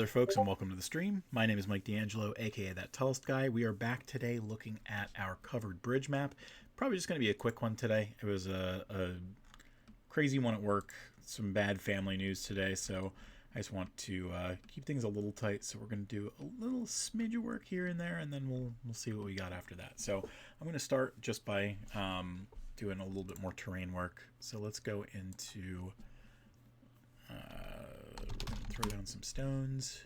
there, folks, and welcome to the stream. My name is Mike D'Angelo, aka That Tellest Guy. We are back today looking at our covered bridge map. Probably just going to be a quick one today. It was a crazy one at work, some bad family news today, so I just want to keep things a little tight. So we're going to do a little smidge of work here and there, and then we'll see what we got after that. So I'm going to start just by doing a little bit more terrain work. So let's go into... we're going to throw down some stones.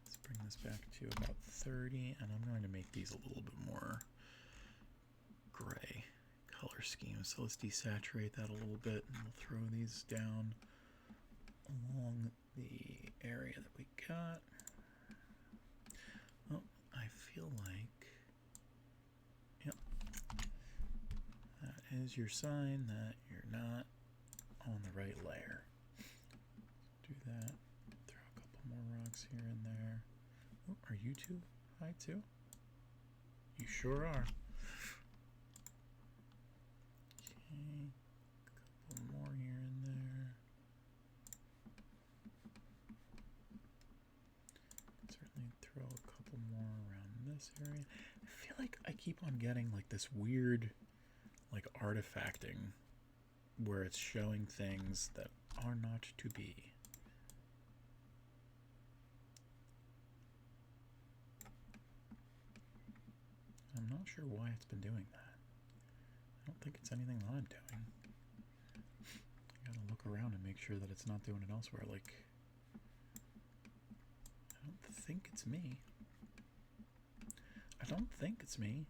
Let's bring this back to about 30, and I'm going to make these a little bit more gray color scheme. So let's desaturate that a little bit, and we'll throw these down along the area that we got. Oh, I feel like, yep, that is your sign that you're not on the right layer. Do that. Throw a couple more rocks here and there. Oh, are you two high too? You sure are. Okay, a couple more here and there. Certainly throw a couple more around this area. I feel like I keep on getting like this weird like artifacting where it's showing things that are not to be. I'm not sure why it's been doing that. I don't think it's anything that I'm doing. I gotta look around and make sure that it's not doing it elsewhere. Like, I don't think it's me. I don't think it's me.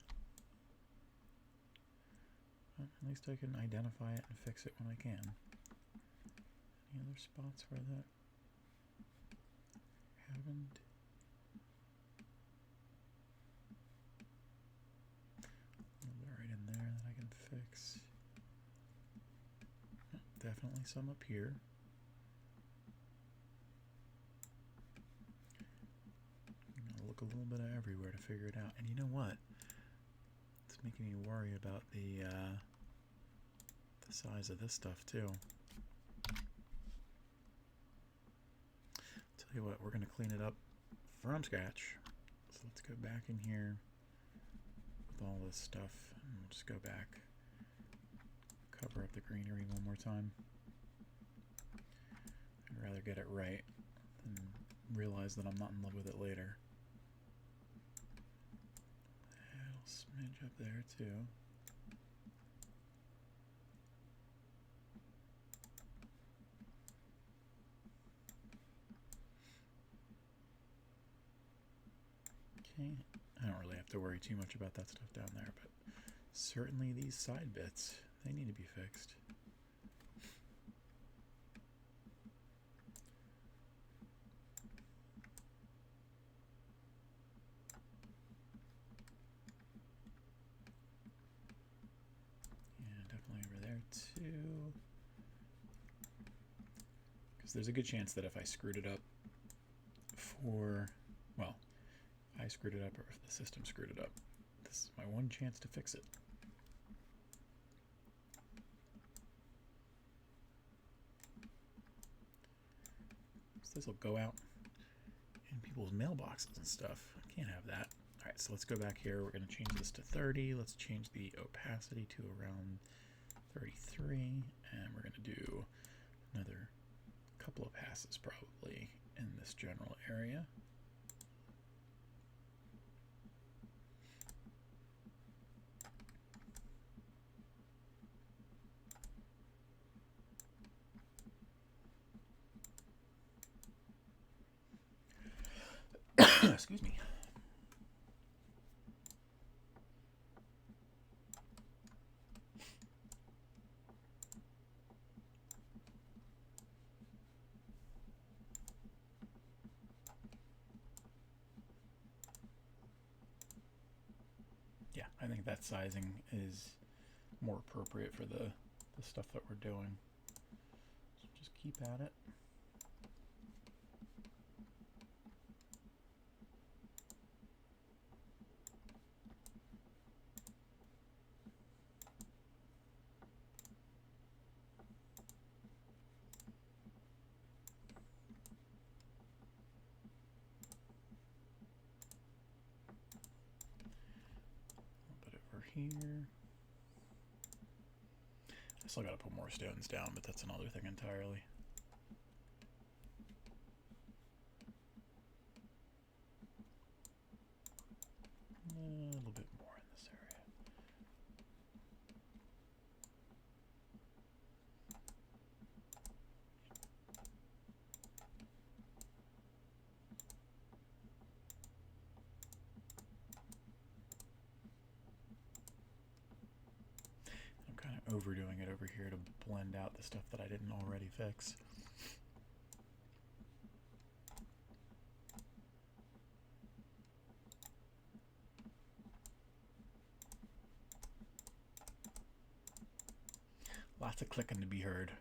But at least I can identify it and fix it when I can. Any other spots where that happened? A little bit right in there that I can fix. Definitely some up here. I'm gonna look a little bit everywhere to figure it out. And you know what? It's making me worry about the size of this stuff too. Tell you what, we're gonna clean it up from scratch. So let's go back in here with all this stuff, and we'll just go back, cover up the greenery one more time. I'd rather get it right than realize that I'm not in love with it later. A little smidge up there too. Okay, I don't really have to worry too much about that stuff down there, but certainly these side bits, they need to be fixed. Yeah, definitely over there too. Because there's a good chance that if I screwed it up for, well, I screwed it up or if the system screwed it up, this is my one chance to fix it. So this will go out in people's mailboxes and stuff. I can't have that. All right, so let's go back here. We're going to change this to 30. Let's change the opacity to around 33. And we're going to do another couple of passes probably in this general area. Excuse me. Yeah, I think that sizing is more appropriate for the stuff that we're doing. So just keep at it. here. I still gotta put more stones down, but that's another thing entirely. A little bit more in this area. I'm kind of overdoing it over here to blend out the stuff that I didn't already fix. Lots of clicking to be heard.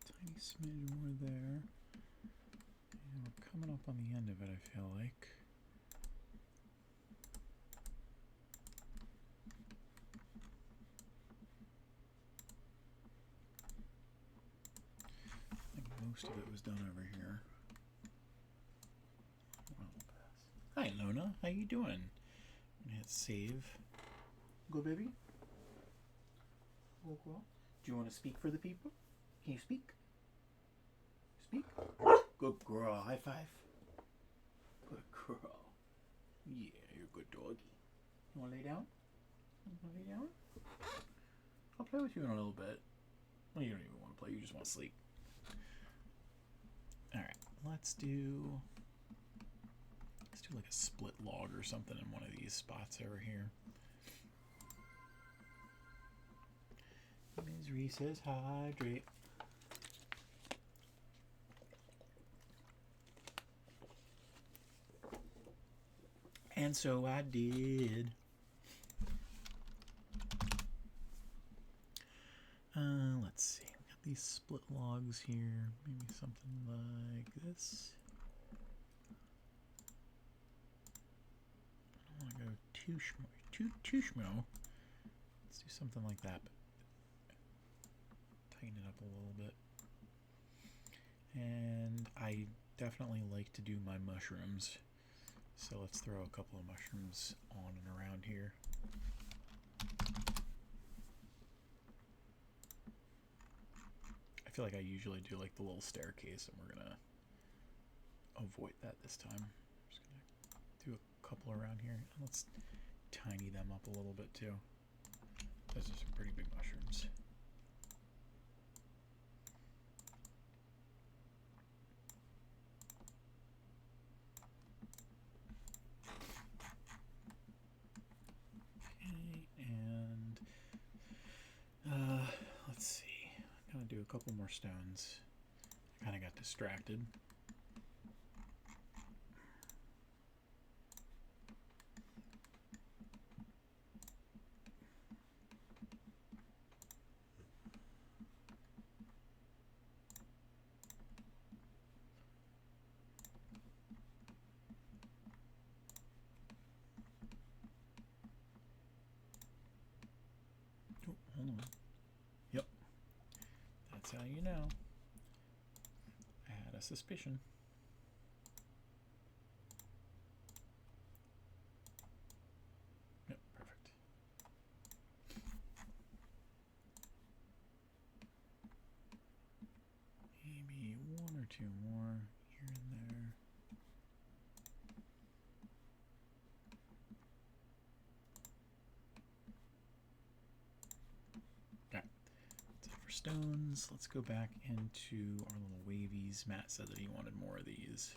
Tiny smidge more there. And we're coming up on the end of it, I feel like. I think most of it was done over here. Hi Lona, how you doing? I'm gonna hit save. Go baby. Go girl. Do you want to speak for the people? Can you speak? Speak? Good girl. High five. Good girl. Yeah, you're a good doggy. You want to lay down? You want to lay down? I'll play with you in a little bit. Well, you don't even want to play. You just want to sleep. Alright, let's do like a split log or something in one of these spots over here. Ms. Reese says hydrate. And so I did. Let's see. We got these split logs here. Maybe something like this. I don't want to go too schmo. Let's do something like that. But tighten it up a little bit. And I definitely like to do my mushrooms. So let's throw a couple of mushrooms on and around here. I feel like I usually do like the little staircase, and we're gonna avoid that this time. I'm just gonna do a couple around here. And let's tiny them up a little bit too. Those are some pretty big mushrooms. Let's see. I'm gonna do a couple more stones. I kind of got distracted. Oh, hold on. Yep. That's how you know. I had a suspicion. Yep, perfect. stones. Let's go back into our little wavies. Matt said that he wanted more of these.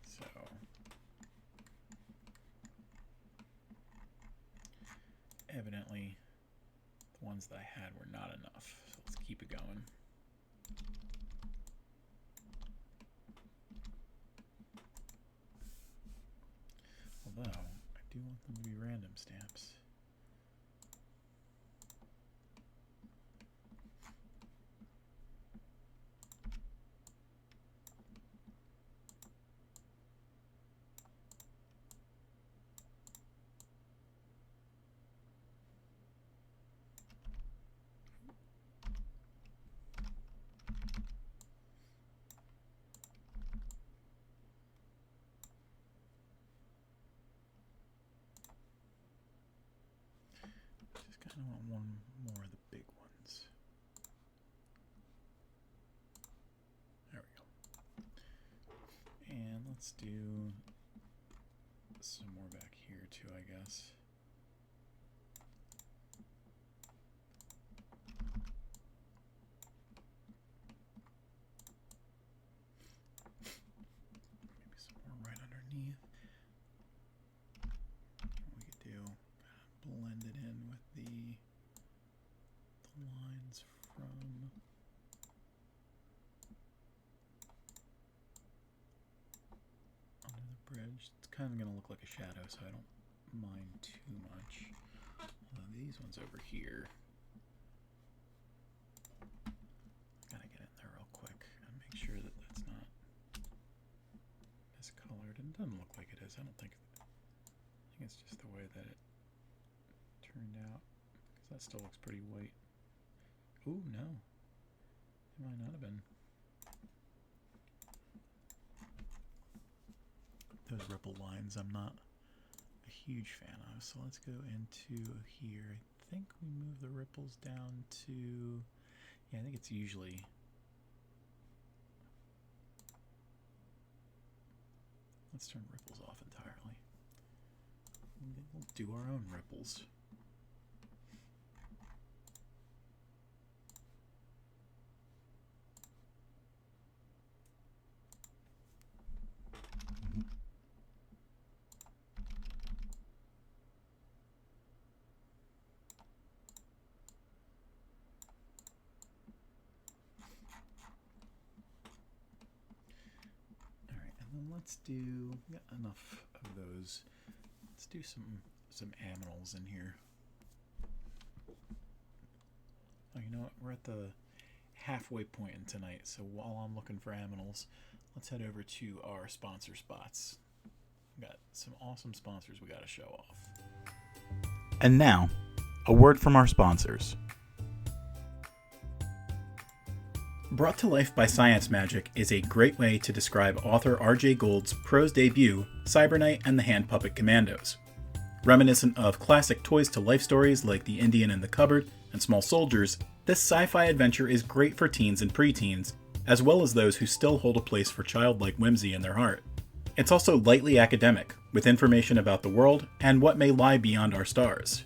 So evidently the ones that I had were not enough. So let's keep it going. Although I do want them to be random stamps. I want one more of the big ones. There we go. And let's do some more back here too, I guess. Maybe some more right underneath. What we could do, blend it in with the lines from under the bridge. It's kind of going to look like a shadow, so I don't mind too much. Although these ones over here, gotta get in there real quick and make sure that that's not miscolored. And it doesn't look like it is. I think it's just the way that it turned out, because that still looks pretty white. Ooh, no. It might not have been. Those ripple lines I'm not a huge fan of. So let's go into here. I think we move the ripples down to, yeah, I think it's usually, let's turn ripples off entirely. We'll do our own ripples. Let's do, we got enough of those. Let's do some aminals in here. Oh, you know what? We're at the halfway point in tonight, so while I'm looking for aminals, let's head over to our sponsor spots. We've got some awesome sponsors we got to show off. And now, a word from our sponsors. Brought to life by Science Magic is a great way to describe author R.J. Gould's prose debut, Cyber Knight and the Hand Puppet Commandos. Reminiscent of classic Toys to Life stories like The Indian in the Cupboard and Small Soldiers, this sci-fi adventure is great for teens and preteens, as well as those who still hold a place for childlike whimsy in their heart. It's also lightly academic, with information about the world and what may lie beyond our stars.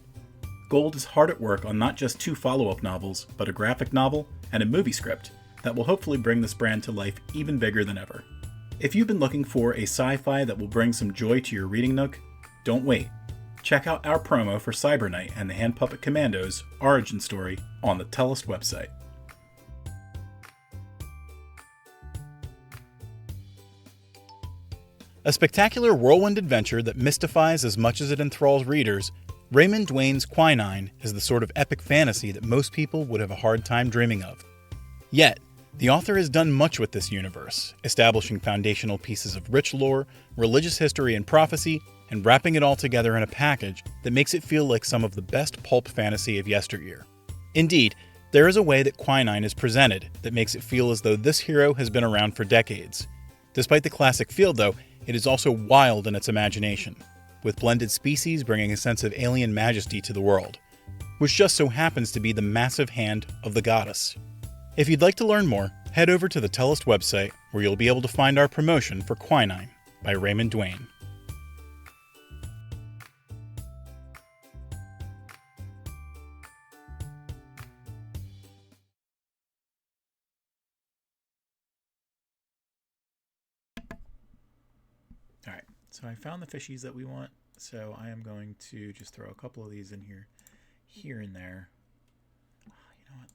Gould is hard at work on not just 2 follow-up novels, but a graphic novel and a movie script that will hopefully bring this brand to life even bigger than ever. If you've been looking for a sci-fi that will bring some joy to your reading nook, don't wait. Check out our promo for Cyber Knight and the Hand Puppet Commandos origin story on the Tellest website. A spectacular whirlwind adventure that mystifies as much as it enthralls readers, Raymond Dwayne's Quinine is the sort of epic fantasy that most people would have a hard time dreaming of. Yet, the author has done much with this universe, establishing foundational pieces of rich lore, religious history and prophecy, and wrapping it all together in a package that makes it feel like some of the best pulp fantasy of yesteryear. Indeed, there is a way that Quinine is presented that makes it feel as though this hero has been around for decades. Despite the classic feel, though, it is also wild in its imagination, with blended species bringing a sense of alien majesty to the world, which just so happens to be the massive hand of the goddess. If you'd like to learn more, head over to the Tellest website, where you'll be able to find our promotion for Quinine by Raymond Dwayne. Alright, so I found the fishies that we want, so I am going to just throw a couple of these in here and there. You know what?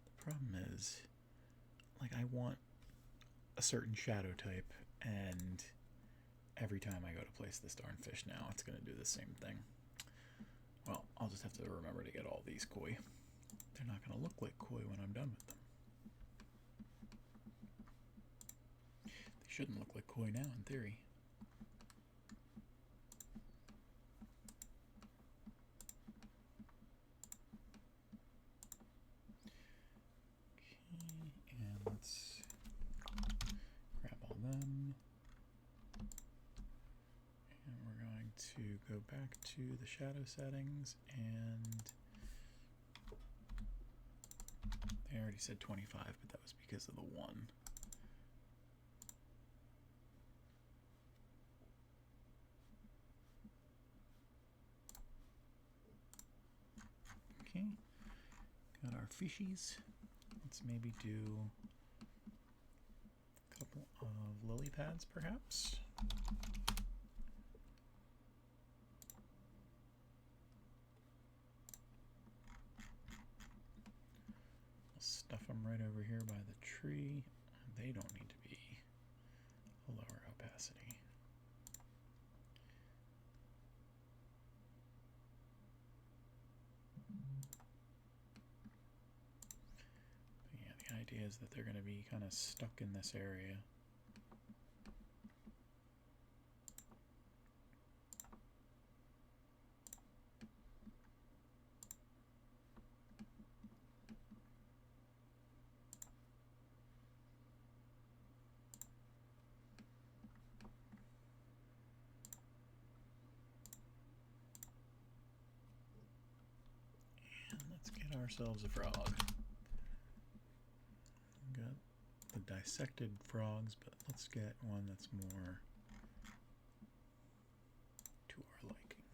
The problem is, like, I want a certain shadow type, and every time I go to place this darn fish now, it's going to do the same thing. Well, I'll just have to remember to get all these koi. They're not going to look like koi when I'm done with them. They shouldn't look like koi now, in theory. Okay, and let's grab all them. And we're going to go back to the shadow settings, and they already said 25, but that was because of the 1. Okay, got our fishies. Let's maybe do a couple of lily pads, perhaps. Stuff them right over here by the tree. They don't need to be a lower opacity. But yeah, the idea is that they're going to be kind of stuck in this area. Let's get ourselves a frog. Got the dissected frogs, but let's get one that's more to our liking.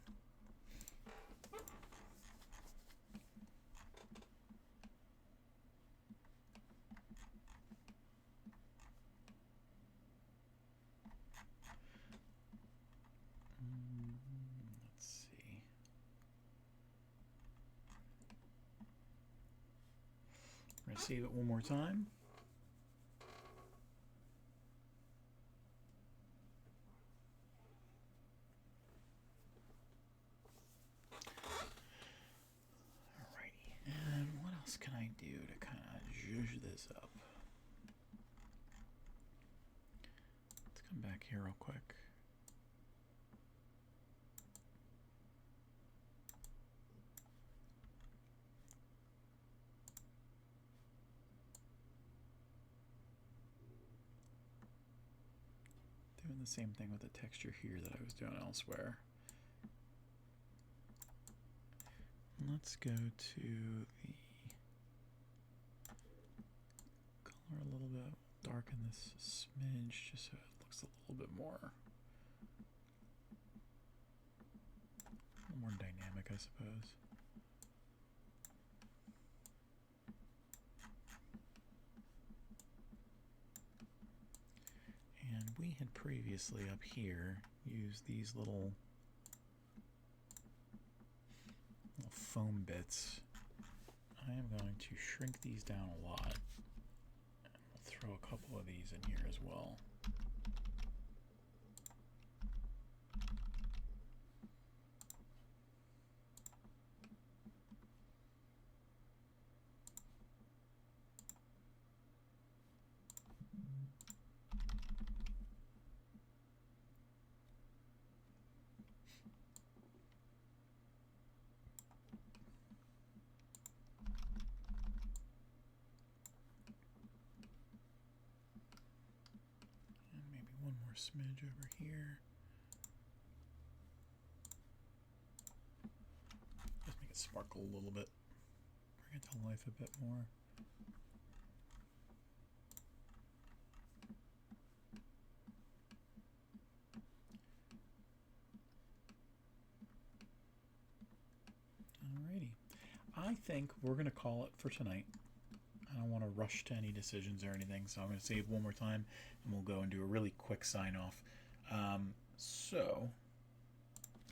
Let's see. We're going to save it one more time. Alrighty, and what else can I do to kind of zhuzh this up? Let's come back here real quick. Doing the same thing with the texture here that I was doing elsewhere. Let's go to the color a little bit, darken this a smidge just so it looks a little bit more dynamic, I suppose. And we had previously up here used these little foam bits. I am going to shrink these down a lot. And we'll throw a couple of these in here as well. Smidge over here. Just make it sparkle a little bit. Bring it to life a bit more. Alrighty. I think we're going to call it for tonight. I don't want to rush to any decisions or anything, so I'm going to save one more time and we'll go and do a really quick sign off. So,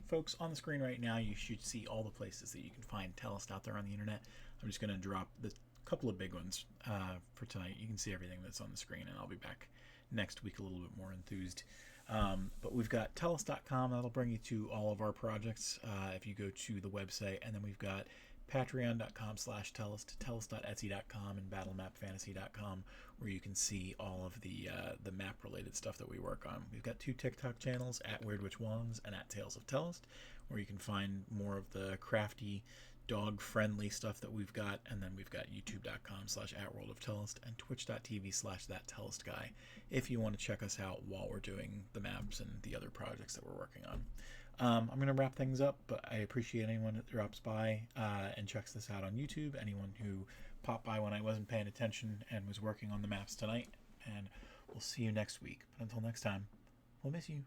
folks, on the screen right now, you should see all the places that you can find Tellest out there on the internet. I'm just going to drop the couple of big ones for tonight. You can see everything that's on the screen, and I'll be back next week a little bit more enthused. But we've got Tellest.com. That'll bring you to all of our projects if you go to the website. And then we've got patreon.com/Tellest, Tellest.etsy.com, and battlemapfantasy.com, where you can see all of the map-related stuff that we work on. We've got 2 TikTok channels, at Weird Witch Wands and at Tales of Tellest, where you can find more of the crafty, dog-friendly stuff that we've got. And then we've got youtube.com/@worldoftellest and twitch.tv/thattellestguy if you want to check us out while we're doing the maps and the other projects that we're working on. I'm going to wrap things up, but I appreciate anyone that drops by and checks this out on YouTube, anyone who popped by when I wasn't paying attention and was working on the maps tonight, and we'll see you next week. But until next time, we'll miss you.